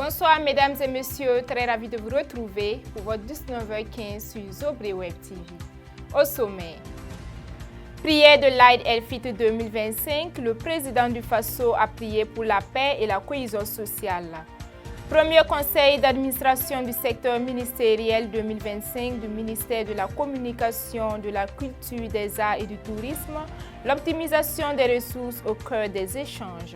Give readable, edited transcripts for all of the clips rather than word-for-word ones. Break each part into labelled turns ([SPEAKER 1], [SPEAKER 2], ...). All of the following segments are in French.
[SPEAKER 1] Bonsoir mesdames et messieurs, très ravi de vous retrouver pour votre 19h15 sur Zobré Web TV. Au sommet, prière de l'Aïd el-Fitr 2025, le président du Faso a prié pour la paix et la cohésion sociale. Premier conseil d'administration du secteur ministériel 2025 du ministère de la Communication, de la Culture, des Arts et du Tourisme, l'optimisation des ressources au cœur des échanges.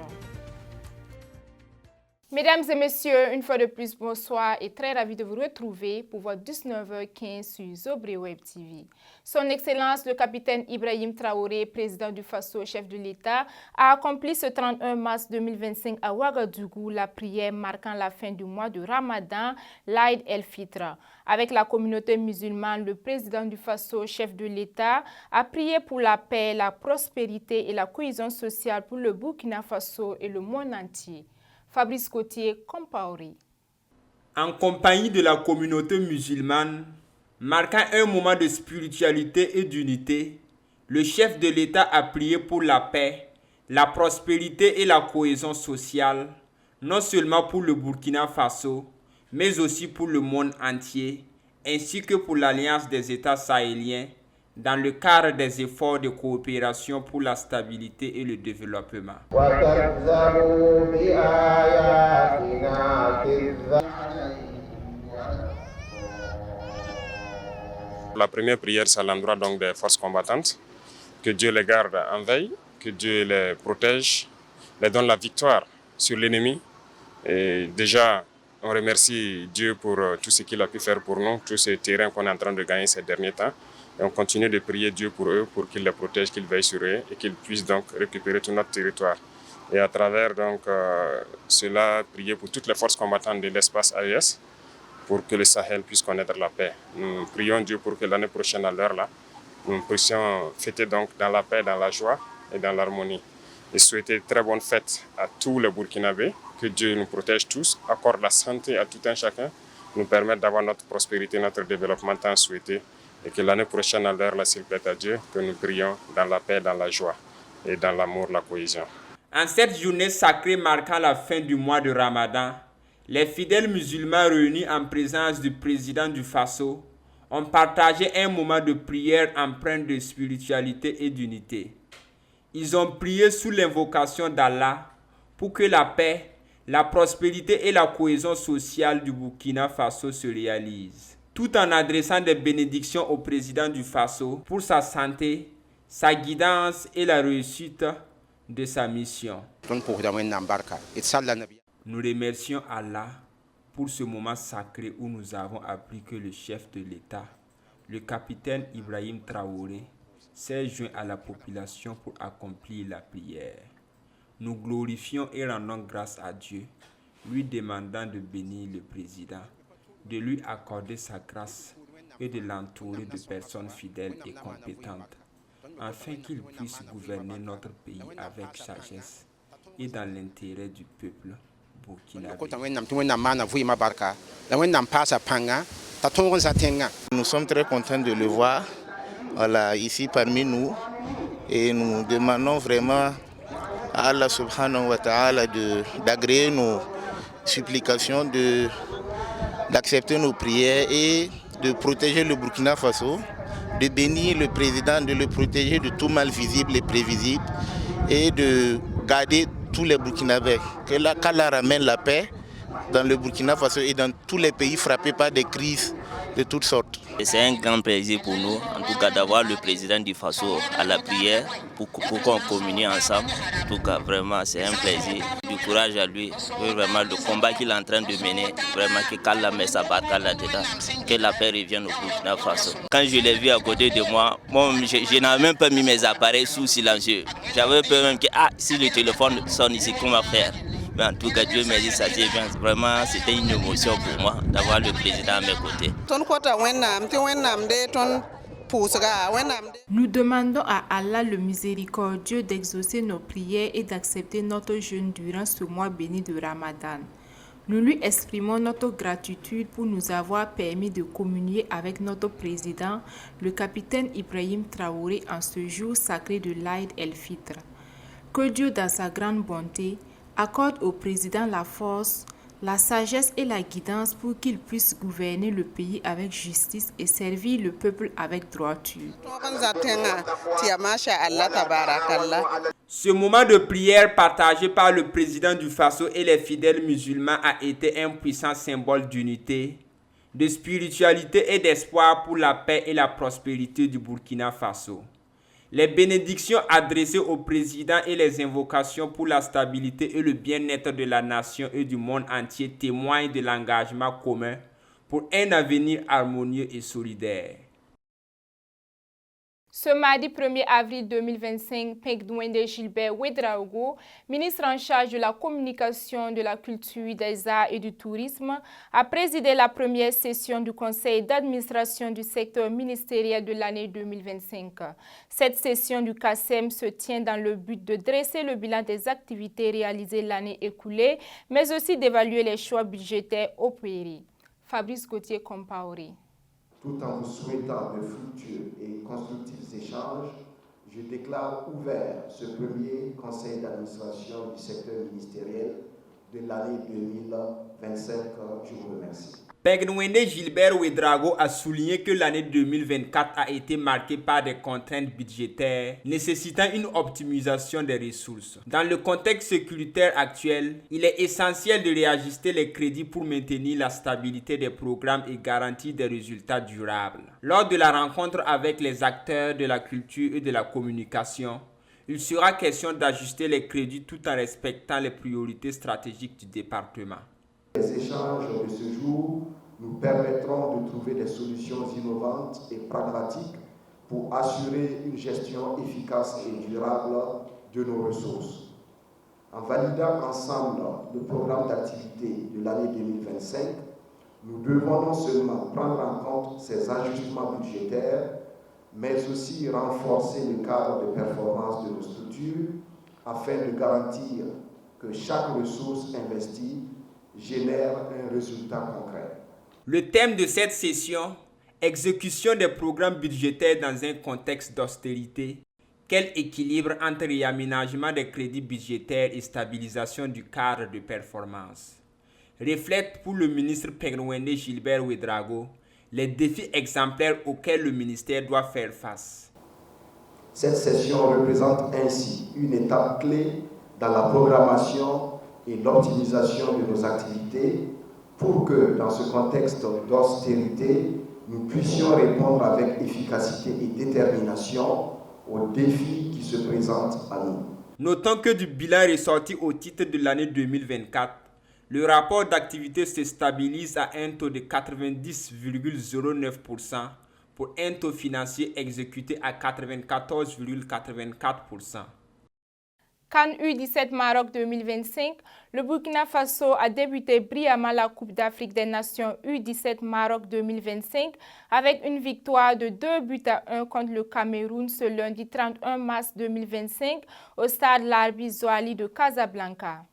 [SPEAKER 1] Mesdames et messieurs, une fois de plus, bonsoir et très ravi de vous retrouver pour votre 19h15 sur Zobré Web TV. Son Excellence, le capitaine Ibrahim Traoré, président du Faso, chef de l'État, a accompli ce 31 mars 2025 à Ouagadougou la prière marquant la fin du mois de Ramadan, l'Aïd el-Fitr. Avec la communauté musulmane, le président du Faso, chef de l'État, a prié pour la paix, la prospérité et la cohésion sociale pour le Burkina Faso et le monde entier. Fabrice Gauthier, Compaoré.
[SPEAKER 2] En compagnie de la communauté musulmane, marquant un moment de spiritualité et d'unité, le chef de l'État a prié pour la paix, la prospérité et la cohésion sociale, non seulement pour le Burkina Faso, mais aussi pour le monde entier, ainsi que pour l'Alliance des États sahéliens, dans le cadre des efforts de coopération pour la stabilité et le développement.
[SPEAKER 3] La première prière, c'est à l'endroit donc des forces combattantes. Que Dieu les garde en veille, que Dieu les protège, les donne la victoire sur l'ennemi. Et déjà, on remercie Dieu pour tout ce qu'il a pu faire pour nous, tout ce terrain qu'on est en train de gagner ces derniers temps. Et on continue de prier Dieu pour eux, pour qu'il les protège, qu'il veille sur eux et qu'ils puissent donc récupérer tout notre territoire. Et à travers donc cela, prier pour toutes les forces combattantes de l'espace AES pour que le Sahel puisse connaître la paix. Nous prions Dieu pour que l'année prochaine, à l'heure là, nous puissions fêter donc dans la paix, dans la joie et dans l'harmonie. Et souhaiter très bonne fête à tous les Burkinabés, que Dieu nous protège tous, accorde la santé à tout un chacun, nous permette d'avoir notre prospérité, notre développement tant souhaité. Et que l'année prochaine, à l'heure, s'il plaît à Dieu, que nous prions dans la paix, dans la joie et dans l'amour, la cohésion.
[SPEAKER 2] En cette journée sacrée marquant la fin du mois de Ramadan, les fidèles musulmans réunis en présence du président du Faso ont partagé un moment de prière empreint de spiritualité et d'unité. Ils ont prié sous l'invocation d'Allah pour que la paix, la prospérité et la cohésion sociale du Burkina Faso se réalisent, tout en adressant des bénédictions au président du Faso pour sa santé, sa guidance et la réussite de sa mission. Nous remercions Allah pour ce moment sacré où nous avons appris que le chef de l'État, le capitaine Ibrahim Traoré, s'est joint à la population pour accomplir la prière. Nous glorifions et rendons grâce à Dieu, lui demandant de bénir le président, de lui accorder sa grâce et de l'entourer de personnes fidèles et compétentes, afin qu'il puisse gouverner notre pays avec sagesse et dans l'intérêt du peuple burkinabé.
[SPEAKER 4] Nous sommes très contents de le voir ici parmi nous et nous demandons vraiment à Allah subhanahu wa ta'ala d'agréer nos supplications, d'accepter nos prières et de protéger le Burkina Faso, de bénir le président, de le protéger de tout mal visible et prévisible et de garder tous les Burkinabés. Qu'Allah ramène la paix dans le Burkina Faso et dans tous les pays frappés par des crises de toutes sortes.
[SPEAKER 5] C'est un grand plaisir pour nous, en tout cas, d'avoir le président du Faso à la prière pour qu'on communie ensemble. En tout cas, vraiment, c'est un plaisir. Du courage à lui, vraiment, le combat qu'il est en train de mener, vraiment, que qu'Allah met sa bataille là-dedans, que la paix revienne au Burkina Faso. Quand je l'ai vu à côté de moi, je n'avais même pas mis mes appareils sous silencieux. J'avais peur même que, si le téléphone sonne ici, comment faire? Mais en tout cas, Dieu merci, ça s'est bien. Vraiment, c'était une émotion pour moi d'avoir le président à mes côtés.
[SPEAKER 1] Nous demandons à Allah le miséricordieux d'exaucer nos prières et d'accepter notre jeûne durant ce mois béni de Ramadan. Nous lui exprimons notre gratitude pour nous avoir permis de communier avec notre président, le capitaine Ibrahim Traoré, en ce jour sacré de l'Aïd el-Fitr. Que Dieu, dans sa grande bonté, accorde au président la force, la sagesse et la guidance pour qu'il puisse gouverner le pays avec justice et servir le peuple avec droiture.
[SPEAKER 2] Ce moment de prière partagé par le président du Faso et les fidèles musulmans a été un puissant symbole d'unité, de spiritualité et d'espoir pour la paix et la prospérité du Burkina Faso. Les bénédictions adressées au président et les invocations pour la stabilité et le bien-être de la nation et du monde entier témoignent de l'engagement commun pour un avenir harmonieux et solidaire.
[SPEAKER 1] Ce mardi 1er avril 2025, Pegdouende Gilbert Ouedraogo, ministre en charge de la communication, de la culture, des arts et du tourisme, a présidé la première session du conseil d'administration du secteur ministériel de l'année 2025. Cette session du CACEM se tient dans le but de dresser le bilan des activités réalisées l'année écoulée, mais aussi d'évaluer les choix budgétaires opérés. Fabrice Gauthier-Compaoré.
[SPEAKER 6] Tout en vous souhaitant de fructueux et constructifs échanges, je déclare ouvert ce premier conseil d'administration du secteur ministériel de l'année 2025. Je vous remercie.
[SPEAKER 2] Pegdouende Gilbert Ouedraogo a souligné que l'année 2024 a été marquée par des contraintes budgétaires nécessitant une optimisation des ressources. Dans le contexte sécuritaire actuel, il est essentiel de réajuster les crédits pour maintenir la stabilité des programmes et garantir des résultats durables. Lors de la rencontre avec les acteurs de la culture et de la communication, il sera question d'ajuster les crédits tout en respectant les priorités stratégiques du département.
[SPEAKER 6] Les échanges de ce jour nous permettront de trouver des solutions innovantes et pragmatiques pour assurer une gestion efficace et durable de nos ressources. En validant ensemble le programme d'activité de l'année 2025, nous devons non seulement prendre en compte ces ajustements budgétaires, mais aussi renforcer le cadre de performance de nos structures afin de garantir que chaque ressource investie génère un résultat concret.
[SPEAKER 2] Le thème de cette session, exécution des programmes budgétaires dans un contexte d'austérité, quel équilibre entre réaménagement des crédits budgétaires et stabilisation du cadre de performance, reflète pour le ministre Pegdouende Gilbert Ouedraogo les défis exemplaires auxquels le ministère doit faire face.
[SPEAKER 6] Cette session représente ainsi une étape clé dans la programmation et l'optimisation de nos activités pour que, dans ce contexte d'austérité, nous puissions répondre avec efficacité et détermination aux défis qui se présentent à nous.
[SPEAKER 2] Notons que du bilan ressorti au titre de l'année 2024, le rapport d'activité se stabilise à un taux de 90,09% pour un taux financier exécuté à 94,84%.
[SPEAKER 1] CAN U17 Maroc 2025, le Burkina Faso a débuté brillamment la Coupe d'Afrique des Nations U17 Maroc 2025 avec une victoire de 2-1 contre le Cameroun ce lundi 31 mars 2025 au stade Larbi Zouali de Casablanca.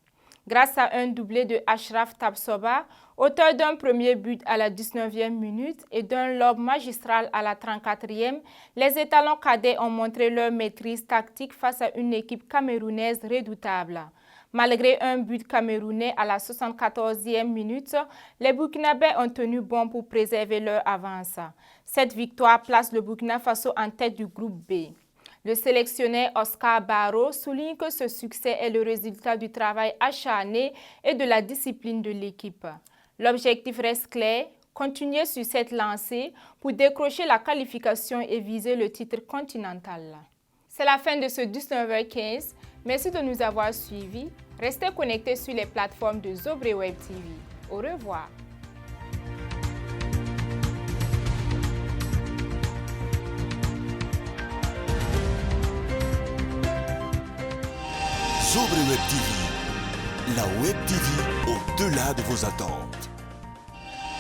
[SPEAKER 1] Grâce à un doublé de Ashraf Tabsoba, auteur d'un premier but à la 19e minute et d'un lob magistral à la 34e, les étalons cadets ont montré leur maîtrise tactique face à une équipe camerounaise redoutable. Malgré un but camerounais à la 74e minute, les Burkinabés ont tenu bon pour préserver leur avance. Cette victoire place le Burkina Faso en tête du groupe B. Le sélectionneur Oscar Barrow souligne que ce succès est le résultat du travail acharné et de la discipline de l'équipe. L'objectif reste clair, continuer sur cette lancée pour décrocher la qualification et viser le titre continental. C'est la fin de ce 19h15. Merci de nous avoir suivis. Restez connectés sur les plateformes de Zobré Web TV. Au revoir.
[SPEAKER 7] Zobré Web TV, la Web TV au-delà de vos attentes.